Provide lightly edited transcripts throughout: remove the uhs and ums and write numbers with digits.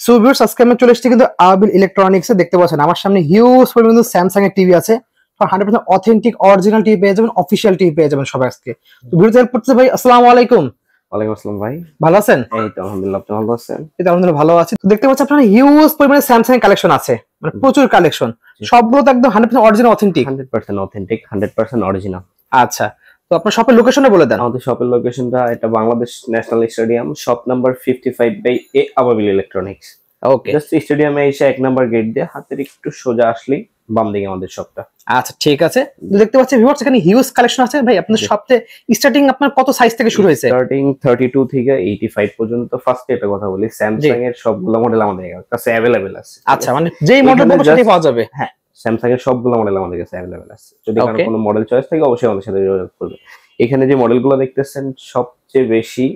So viewers, আজকে আমি চলে এসেছি কিন্তু আবিল ইলেকট্রনিক্সে। দেখতে পাচ্ছেন আমার সামনে হিউজ পরিমাণ স্যামসাং এর টিভি আছে। 100% অথেন্টিক অরিজিনাল টিভি পেয়ে যাবেন, অফিশিয়াল টিভি পেয়ে যাবেন সবাই আজকে। তো ভিডিওতে হেল্প করতে ভাই, আসসালামু আলাইকুম। ওয়ালাইকুম আসসালাম ভাই, ভালো আছেন? এই তো আলহামদুলিল্লাহ, আপনি ভালো আছেন? এই তো আলহামদুলিল্লাহ ভালো আছি। তো দেখতে পাচ্ছেন আপনার হিউজ পরিমাণে স্যামসাং এর কালেকশন আছে, মানে প্রচুর কালেকশন। সবগুলো তো একদম 100% অরিজিনাল অথেন্টিক। 100% authentic, 100% original. আচ্ছা, তো আপনার শপের লোকেশনটা বলে দেন। আমাদের শপের লোকেশনটা এটা Bangladesh national stadium, shop number 55 by A Ababil electronics. Okay, just স্টেডিয়ামে এসে 1 নাম্বার গেট দিয়ে হাতের একটু সোজা আসলেই বাম দিকে আমাদের শপটা। আচ্ছা ঠিক আছে। তো দেখতে পাচ্ছি ভিউয়ার্স এখানে হিউজ কালেকশন আছে। ভাই আপনাদের শপতে স্টার্টিং আপনার কত সাইজ থেকে শুরু হয়েছে? স্টার্টিং 32 থেকে 85 পর্যন্ত। ফার্স্ট একটা কথা বলি, স্যামসাং এর সবগুলো মডেল আমাদের কাছে अवेलेबल আছে। আচ্ছা, মানে যেই মডেল বলবো সেটাই পাওয়া যাবে। হ্যাঁ, স্যামসাং এর সবগুলো মডেল আমাদের কাছে अवेलेबल আছে। যদি কারো কোনো মডেল চয়েস থাকে অবশ্যই আমাদের সাথে যোগাযোগ করবে। এখানে যে মডেলগুলো দেখতেছেন সবচেয়ে বেশি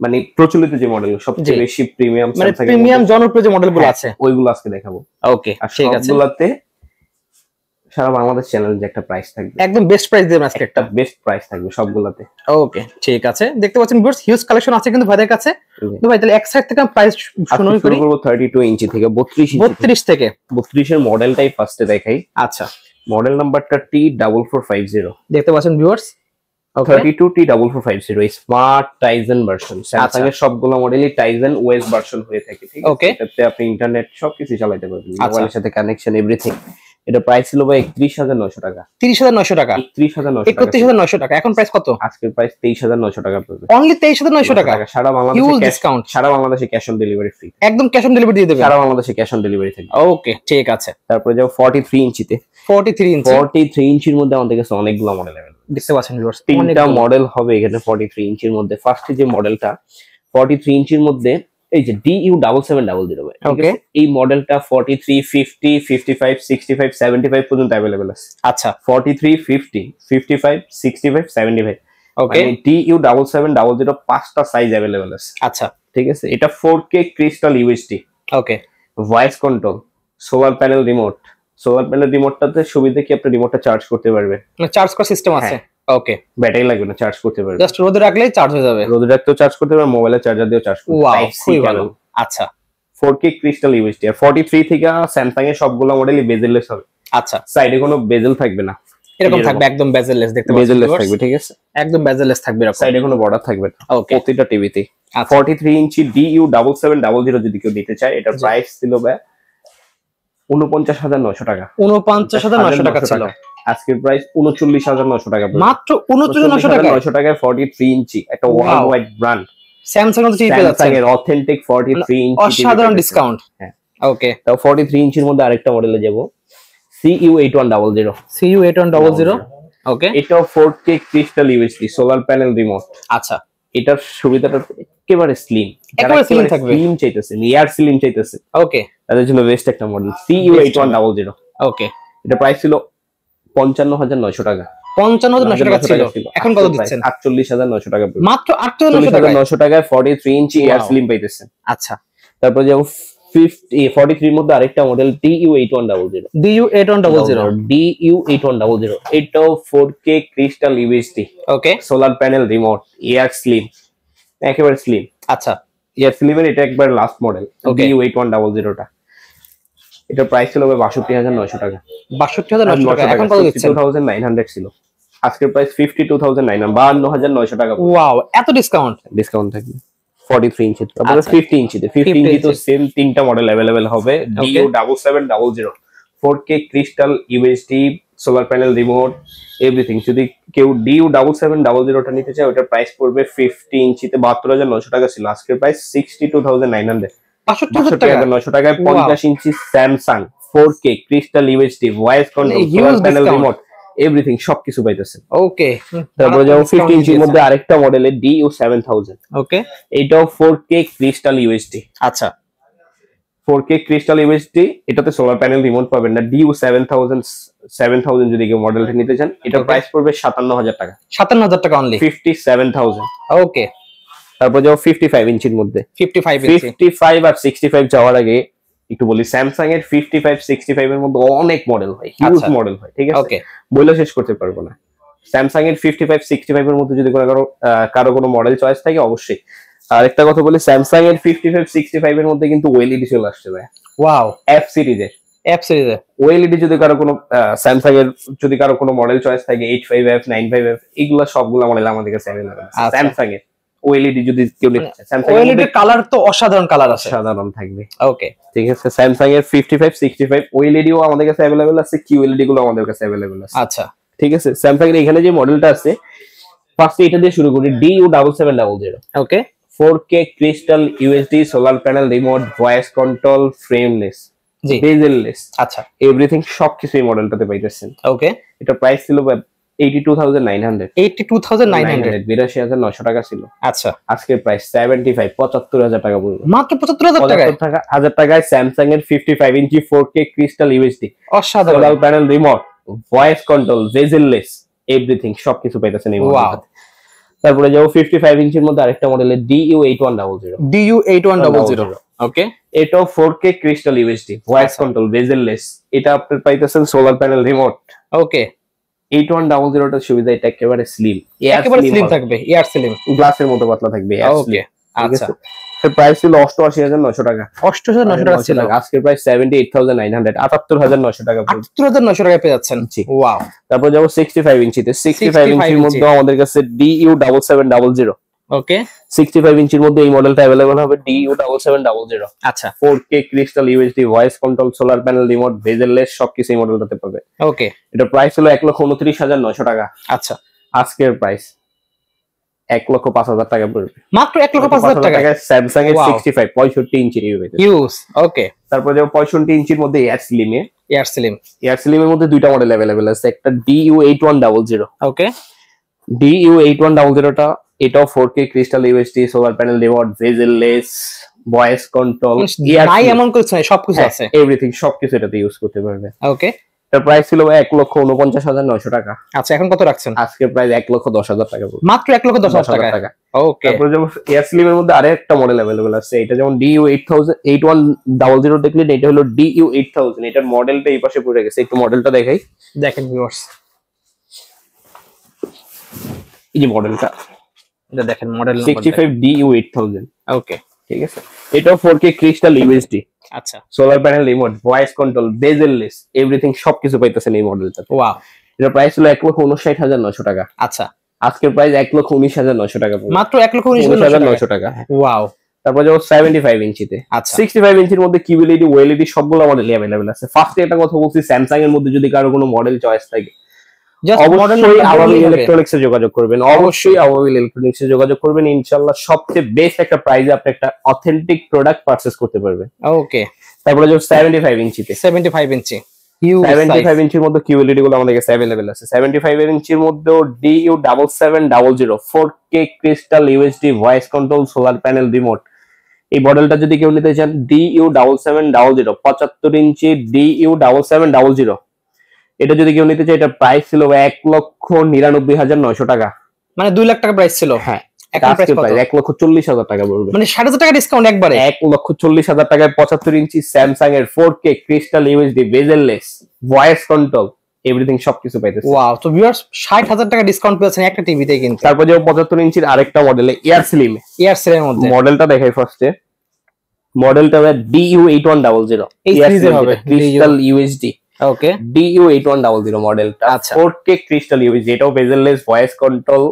মানে প্রচলিত যে মডেল, সবচেয়ে বেশি প্রিমিয়াম, মানে প্রিমিয়াম জনপ্রিয় যে মডেলগুলো আছে ওইগুলো আজকে দেখাবো। ওকে ঠিক আছে। সবগুলোতে সারা বাংলাদেশ চ্যালেঞ্জে একটা প্রাইস থাকবে, একদম বেস্ট প্রাইস দেবেন আজকে, একটা বেস্ট প্রাইস থাকবে সবগুলোতে। ওকে ঠিক আছে। দেখতে পাচ্ছেন ভিউয়ার্স হিউজ কালেকশন আছে কিন্তু ভাইদের কাছে। তো ভাই তাহলে এক সাইড থেকে প্রাইস শুরু করব 32 ইঞ্চি থেকে 32 থেকে 32 এর মডেলটাই ফার্স্টে দেখাই। আচ্ছা, মডেল নাম্বারটা T4450। দেখতে পাচ্ছেন viewers 32 T4450 smart Tizen version. Samsung এর সবগুলো মডেলই টাইজেন ওএস ভার্সন হয়ে থাকে, ঠিক আছে? এটাতে আপনি ইন্টারনেট সবকিছু চালাতে পারবেন, মোবাইলের সাথে কানেকশন এভরিথিং। এটা প্রাইস ছিল ভাই 31,900 টাকা। 30,900 টাকা, 31,900 টাকা। এখন প্রাইস কত? আজকের প্রাইস 23,900 টাকা পড়বে। অনলি 23,900 টাকা। সারা বাংলাদেশে ডিসকাউন্ট, সারা বাংলাদেশে ক্যাশ অন ডেলিভারি ফ্রি। একদম ক্যাশ অন ডেলিভারি দিয়ে দেবেন, সারা বাংলাদেশে ক্যাশ অন ডেলিভারি থাকবে। ওকে ঠিক আছে। তারপরে যাও 43 ইঞ্চিতে। 43 ইঞ্চির মধ্যে আমাদের কাছে অনেকগুলো মডেল আছে। দেখতে পাচ্ছেন ভিউয়ার্স তিনটা মডেল হবে এখানে 43 ইঞ্চির মধ্যে। ফার্স্টে যে মডেলটা 43 ইঞ্চির মধ্যে এই যে DU7700, ওকে, এই মডেলটা 43, 50, 55, 65, 75 পর্যন্ত अवेलेबल আছে। আচ্ছা 43, 50, 55, 65, 75, ওকে। DU7700 পাঁচটা সাইজ अवेलेबल আছে। আচ্ছা ঠিক আছে। এটা 4K crystal UHD, okay, voice control, solar panel remote. Solar panel রিমোটটাতে সুবিধা কি, আপনি রিমোটটা চার্জ করতে পারবে, মানে চার্জ করার সিস্টেম আছে। ওকে, ব্যাটারি লাগবে না, চার্জ করতে পারবে। জাস্ট রোদে রাখলেই চার্জ হয়ে যাবে। রোদে রাখতেও চার্জ করতে পারবে, মোবাইলের চার্জার দিয়েও চার্জ করতে পারবে। ওয়াও, খুবই ভালো। আচ্ছা 4K ক্রিস্টাল ইউএসডি। আর 43 থেকে স্যামসাং এর সবগুলো মডেলই বেজেললেস হবে। আচ্ছা, সাইডে কোনো বেজেল থাকবে না, এরকম থাকবে একদম বেজেললেস। দেখতে পাচ্ছেন বেজেললেস থাকবে, ঠিক আছে? একদম বেজেললেস থাকবে, এরকম সাইডে কোনো বর্ডার থাকবে না প্রতিটা টিভিতে। 43 ইঞ্চি DU7700 যদি কেউ নিতে চায়, এটার প্রাইস ছিল 49,900 টাকা। 49,900 টাকা ছিল। আজকের প্রাইস 39,900 টাকা, মাত্র 39,900 টাকায় 43 ইঞ্চি একটা ওয়ার্ল্ড ওয়াইড ব্র্যান্ড স্যামসাং এর টিভি আছে, স্যামসাং এর অথেন্টিক 43 ইঞ্চি, অসাধারণ ডিসকাউন্ট। হ্যাঁ ওকে, তাও 43 ইঞ্চির মধ্যে আরেকটা মডেলে যাব, CU8100। ওকে, এটাও 4K crystal UHD, solar panel remote. আচ্ছা, এটার সুবিধাটা একেবারে স্লিম, একেবারে স্লিম থাকবে, স্লিম চাইতেছে, এয়ার স্লিম চাইতেছে, ওকে, তাদের জন্য বেস্ট একটা মডেল CU8100। ওকে, এটা প্রাইস ছিল 55,900 টাকা। 55,900 টাকা ছিল, এখন কত দিচ্ছেন? 48,900 টাকা, মাত্র 48,900 টাকায় 43 ইঞ্চি এয়ার স্লিম পাইতেছেন। আচ্ছা, তারপর যাও 43 এর মধ্যে আরেকটা মডেল DU8100। এটাও 4K crystal UHD, okay, solar panel remote, air slim, একেবারে স্লিম। আচ্ছা, এয়ার স্লিমের এটা একবার লাস্ট মডেল DU8100টা। এটা প্রাইস ছিল 62,900 টাকা। 62,900 টাকা, এখন কত দিচ্ছেন? 52,900 ছিল, আজকের প্রাইস 52,900, 52,900 টাকা। ওয়াও, এত ডিসকাউন্ট! ডিসকাউন্ট থাকবে 43 ইঞ্চি। তারপরে 50 ইঞ্চিতে, 50 ইঞ্চি তো সেম তিনটা মডেল अवेलेबल হবে, DU7700, 4K crystal UHD, solar panel remote, everything. যদি কেউ DU7700টা নিতে চায়, ওটার প্রাইস পড়বে 50 ইঞ্চিতে 72,900 টাকা ছিল, আজকের প্রাইস 62,900, 62,900 টাকায় 50 inch Samsung 4K crystal UHD, voice control, solar panel remote, everything সবকিছু পাইতেছেন। ওকে, তারপরে যেমন 50 ইঞ্চির মধ্যে আরেকটা মডেলের DU7000। ওকে, এটাও 4K ক্রিস্টাল ইউএসডি। আচ্ছা, 4K ক্রিস্টাল ইউএসডি, এটাতে সোলার প্যানেল রিমোট পাবেন না। DU7000 যদি কেউ মডেলটা নিতে চান, এটার প্রাইস পড়বে 57,000 টাকা। 57,000 টাকা অনলি, 57,000। ওকে, তারপর যাও 55 ইঞ্চির মধ্যে। 55 আর 65 যাওয়ার আগে একটু বলি, স্যামসাং এর 55, 65 এর মধ্যে অনেক মডেল হয়, হিউজ মডেল হয়, ঠিক আছে? বলে শেষ করতে পারবো না। স্যামসাং এর 55, 65 এর মধ্যে যদি কারো কোনো মডেল চয়েস থাকে, অবশ্যই আর একটা কথা বলি, স্যামসাং এর 55 65 এর মধ্যে কিন্তু ওএলইডি চলে আসছে ভাই। ওয়াও, এফ সিরিজের সিরিজে ওএলইডি যদি কারো কোনো স্যামসাং এর যদি কারো কোনো মডেল চয়েস থাকে 85F 95F এগুলা সবগুলা মডেল আমাদের কাছে अवेलेबल আছে স্যামসাং এর। ওএলইডি যদি কেউ নিতে চায়, স্যামসাং ওএলইডি কালার তো অসাধারণ কালার আছে, সাধারণ থাকবে। ওকে ঠিক আছে, স্যামসাং এর 55 65 ওএলইডিও আমাদের কাছে अवेलेबल আছে, কিউএলইডি গুলো আমাদের কাছে अवेलेबल আছে। আচ্ছা ঠিক আছে, স্যামসাং এর এখানে যে মডেলটা আছে ফার্স্টে এটা দিয়ে শুরু করি, DU7700। Okay 4K crystal UHD solar panel remote voice control frameless জি বেজেললেস আচ্ছা এভরিথিং সবকিছু এই মডেলটাতে পাইতেছেন। ওকে এটা প্রাইস ছিল 82,900 82,900 82,900 টাকা ছিল। আচ্ছা আজকের প্রাইস 75,000 টাকা পড়বে, মাত্র 75,000 টাকায়। 75,000 টাকায় স্যামসাং এর 55 ইঞ্চি 4K ক্রিস্টাল ইউএসডি অসাধারণ solar panel remote voice control bezel-less everything সবকিছু পাইতেছেন এই মডেলটাতে। তারপরে যাও 55 ইঞ্চির মধ্যে আরেকটা মডেলের DU8100 DU8100 ওকে এটাও 4K crystal UHD voice control bezel-less, এটা আপনি পাইতেছেন সোলার প্যানেল রিমোট। ওকে 8100 টা সুবিধা, এটা একেবারে স্লিম, একেবারে স্লিম থাকবে, এয়ার স্লিম গ্লাসের মতো পাতলা থাকবে। ওকে আচ্ছা এর প্রাইস ছিল 88,900 টাকা। 88,900 টাকা ছিল, আজকের প্রাইস 78,900 78,900 টাকা পড়বে। 78,900 টাকায় পেয়ে যাচ্ছেন। ওয়াও তারপর যাবো 65 ইঞ্চিতে। 65 ইঞ্চির মধ্যে আমাদের কাছে DU7700 ওকে 65 ইঞ্চির মধ্যে এই মডেলটা अवेलेबल হবে DU7700। আচ্ছা 4K crystal UHD voice control solar panel remote bezel-less সবকিছু এই মডেলটাতে পাবে। ওকে এটা প্রাইস হলো 1,29,900 টাকা। আচ্ছা আজকের প্রাইস 1,05,000 টাকা পড়বে, মাত্র 1,05,000 টাকায় স্যামসাং এর 65 65 ইঞ্চির ইউএসডি ইউজ। ওকে তারপর যে 65 ইঞ্চির মধ্যে এয়ার স্লিম এর মধ্যে দুইটা মডেল अवेलेबल আছে, একটা DU8100। ওকে DU8100 টা এটাও 4K crystal UHD solar panel remote bezel-less voice control নাই এমন কিছু নাই, সবকিছু আছে এভরিথিং সবকিছু এটাতে ইউজ করতে পারবে। ওকে এর প্রাইস ছিল 1,49,900 টাকা। আচ্ছা এখন কত রাখছেন? আজকের প্রাইস 1,10,000 টাকা পড়বে, মাত্র 1,10,000 টাকা। ওকে তারপর যেমন এয়ার স্লিম এর মধ্যে আরেকটা মডেল अवेलेबल আছে, এটা যেমন DU8100 দেখলেন, এটা হলো DU8000। এটার মডেলটা এই পাশে পড়ে গেছে, একটু মডেলটা দেখাই দেখেন ভিউয়ার্স, এই যে মডেলটা, এটা দেখেন মডেল 65 DU8000। ওকে ঠিক আছে, এটাও 4K ক্রিস্টাল ইউএসডি আচ্ছা solar panel remote voice control bezel-less everything সবকিছু পাইতেছেন এই মডেলটাতে। ওয়াও এটার প্রাইস হলো 1,59,900 টাকা। আচ্ছা আজকের প্রাইস 1,19,900 টাকা পড়বে, মাত্র 1,19,900 টাকা। ওয়াও তারপর যেমন 75 ইঞ্চিতে। আচ্ছা 65 ইঞ্চির মধ্যে কিউএলইডি ওএলইডি সবগুলো মডেলই अवेलेबल আছে। ফার্স্টে একটা কথা বলছি, স্যামসাং এর মধ্যে যদি কারো কোনো মডেল চয়েস থাকে অবশ্যই আওয়ামী ইলেকট্রনিক্সে যোগাযোগ করবেন, অবশ্যই আওয়ামী ইলেকট্রনিক্সে যোগাযোগ করবেন। ইনশাআল্লাহ সবচেয়ে বেস্ট একটা প্রাইসে আপনি একটা অথেন্টিক প্রোডাক্ট পারচেজ করতে পারবেন। ওকে তারপরে যে 75 ইঞ্চিতে 75 ইঞ্চি 75 ইঞ্চির মধ্যে কিউএলইডি গুলো আমাদের কাছে अवेलेबल আছে। 75 ইঞ্চির মধ্যেও DU7700 4K crystal UHD voice control solar panel remote এই মডেলটা যদি কেউ নিতে চান DU7700 75 ইঞ্চি DU7700 এটা যদি কেউ নিতে চায়, এটা প্রাইস ছিল 1,99,900 টাকা, মানে 2 লাখ টাকা প্রাইস ছিল। হ্যাঁ এখন প্রাইস কত? 1,40,000 টাকা পড়বে, মানে 7,500 টাকা ডিসকাউন্ট একবারে। 1,40,000 টাকায় 75 ইঞ্চি স্যামসাং এর 4K crystal UHD bezelless voice control everything সবকিছু পাইতেছে। ওয়াও, তো ভিউয়ার্স 60,000 টাকা ডিসকাউন্ট পেয়েছেন একটা টিভিতে কিন্তু। তারপর যে 75 ইঞ্চির আরেকটা মডেলে এয়ার স্লিমের মধ্যে মডেলটা দেখাই ফার্স্টে, মডেলটা DU8100 এই সিরিজের হবে ক্রিস্টাল ইউএসডি। ওকে DU8100 মডেলটা 4K ক্রিস্টাল ইউএসডি, এটাও বেজেললেস ভয়েস কন্ট্রোল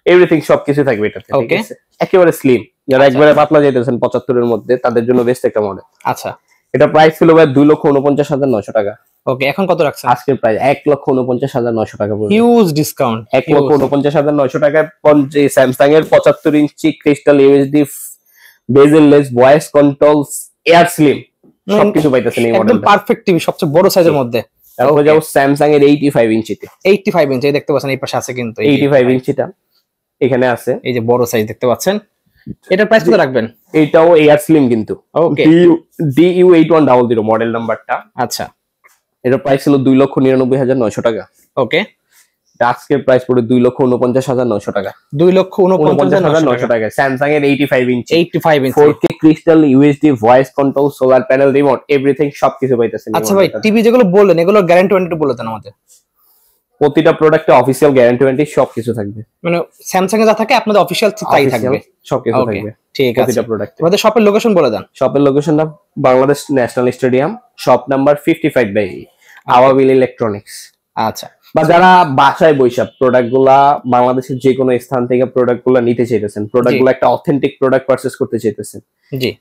এভরিথিং সবকিছু থাকবে এটাতে। ঠিক আছে, একেবারে স্লিম, যারা একবারে পাতলা যাইতেছেন 75 এর মধ্যে তাদের জন্য বেস্ট একটা মডেল। আচ্ছা এটা প্রাইস ছিল 2,49,900 টাকা। ওকে এখন কত রাখছেন? আজকের প্রাইস 1,49,900 টাকা পড়বে, হিউজ ডিসকাউন্ট। 1,49,900 টাকায় স্যামসাং এর 75 inch crystal UHD bezelless voice control air slim সবকিছু পাইতেছেন এই মডেলটা, একদম পারফেক্ট টিভি, সবচেয়ে বড় সাইজের মধ্যে। তারপর যাও স্যামসাং এর 85 ইঞ্চিতে। 85 ইঞ্চি দেখতে পাচ্ছেন এই পাশে আছে কিন্তু 85 ইঞ্চিটা এখানে আছে, এই যে বড় সাইজ দেখতে পাচ্ছেন। এটার প্রাইস কত রাখবেন? এটাও এয়ার স্লিম কিন্তু। ওকে DU8100 মডেল নাম্বারটা। আচ্ছা এটার প্রাইস ছিল 2,99,900 টাকা। ওকে আজকের প্রাইস পড়ে 2,49,900 টাকা। 2,49,900 টাকা স্যামসাং এর 85 ইঞ্চি 4K crystal UHD voice control solar panel remote everything সবকিছু পাইতেছেন। আচ্ছা ভাই, টিভি যেগুলো বললেন এগুলো গ্যারান্টি ওয়ারেন্টি বলে দেন আমাদের। প্রতিটা প্রোডাক্টে অফিসিয়াল গ্যারান্টি ওয়ারেন্টি সবকিছু থাকবে, মানে স্যামসাং এ যা থাকে আপনাদের অফিসিয়াল তাই থাকবে, সবকিছু Okay, থাকবে ঠিক আছে। প্রতিটা প্রোডাক্টে। আমাদের শপের লোকেশন বলে দেন। শপের লোকেশনটা Bangladesh national stadium, shop number 55/E, Ababil electronics. আচ্ছা, বা যারা বাসায় বৈশা প্রোডাক্ট গুলা বাংলাদেশের যে কোনো স্থান থেকে প্রোডাক্ট গুলা নিতে চাইতেছেন, প্রোডাক্ট গুলা একটা অথেন্টিক প্রোডাক্ট পারচেজ করতে চাইতেছেন, জি,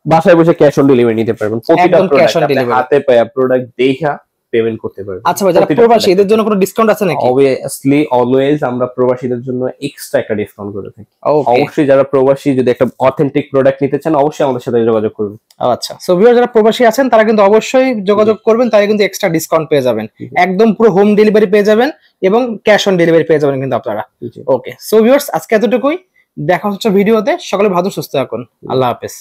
বাসায় বসে ক্যাশ অন ডেলিভারি নিতে পারবেন। প্রতিটা একদম cash on প্রোডাক্ট delivery। হাতে পায়া প্রোডাক্ট দেখা পেমেন্ট করতে পারবেন। আচ্ছা ভাই, যারা প্রতিটা প্রবাসী product। এদের জন্য কোনো ডিসকাউন্ট আছে নাকি? অবভিয়াসলি অলওয়েজ আমরা প্রবাসীদের জন্য এক্সট্রা একটা ডিসকাউন্ট করে থাকি। Okay, অবশ্যই যারা প্রবাসী যদি একটা অথেন্টিক প্রোডাক্ট নিতে চান অবশ্যই আমাদের সাথে যোগাযোগ করুন। আচ্ছা। সো ভিউয়ার যারা প্রবাসী আছেন তারা কিন্তু অবশ্যই যোগাযোগ করবেন, তারা কিন্তু এক্সট্রা ডিসকাউন্ট পেয়ে যাবেন, একদম পুরো হোম ডেলিভারি পেয়ে যাবেন এবং ক্যাশ অন ডেলিভারি পেয়ে যাবেন কিন্তু আপনারা। ওকে, সো ভিউয়ার্স আজকে এতটুকুই, দেখা হচ্ছে ভিডিওতে। সকলে ভালো সুস্থ থাকুন, আল্লাহ হাফেজ।